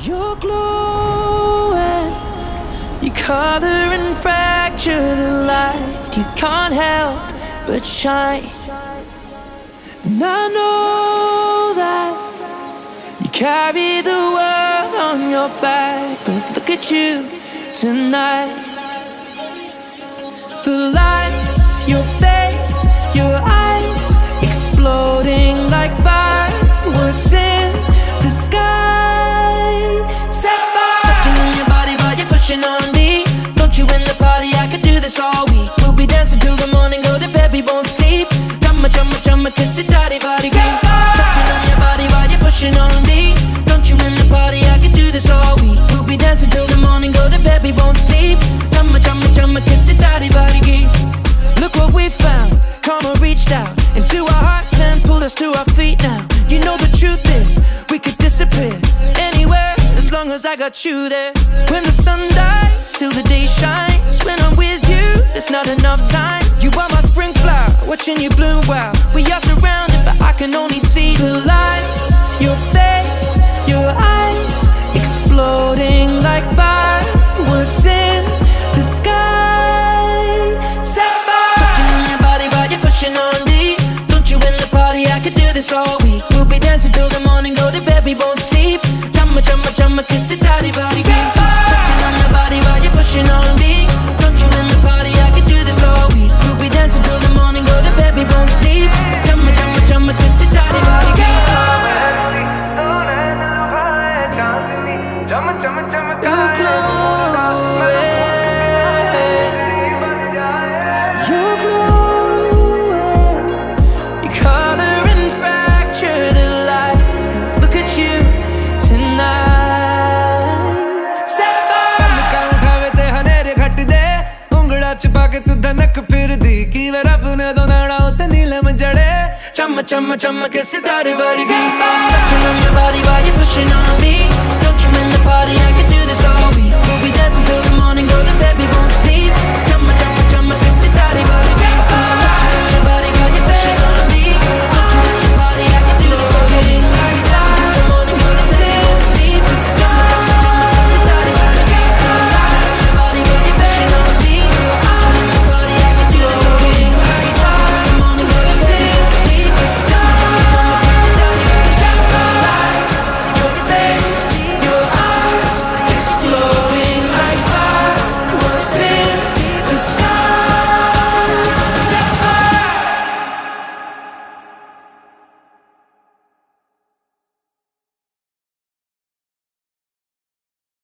You're glowing, you color and fracture the light. You can't help but shine. And I know that you carry the world on your back, but look at you tonight. The lights, your face, your eyes, exploding like fireworks in the sky. Set fire, touching on your body while you're pushing on me. Don't you in the party, I could do this all week. We'll be dancing till the morning, go to bed, we won't sleep. Chumma, chumma, chumma, kiss it, daddy, body, touching on your body while you're pushing on me. Don't you in the party, I could do this all week. We'll be dancing till the morning, go to bed, we won't sleep. Chumma, chumma, chumma, kiss it, daddy, body, look what we found. Karma reached out into our hearts and pulled us to our feet now. You know the truth is, we could disappear anywhere as long as I got you there. When the sun dies, till the day shines. When I'm with you, there's not enough time. You are my spring flower, watching you bloom wild. We are surrounded, but I can only see the lights. Your face, your eyes, exploding like fireworks in the sky. Pushing on me, don't you in the party, I could do this all week. We'll be dancing till the morning, go to bed, we won't sleep. Chumma, chumma, chumma, kiss it, daddy, body, touching on your body while you're pushing on me. Don't you in the party, I could do this all week. We'll be dancing till the morning, go to bed, we won't sleep. Chumma, chumma, chumma, kiss it, daddy, body, you're glowing, you're glowing, you color and fracture the light. Look at you tonight. पलका उठावे ते हनेरे घट दे उंगड़ा छुपा के तू धनक फिर दी की वे रब ने दो नाड़ा उते नीलम जड़े Chumma, chumma, chumma, kiss it, daddy, body, touching on your body while you're pushing on me. Don't you in the party, I could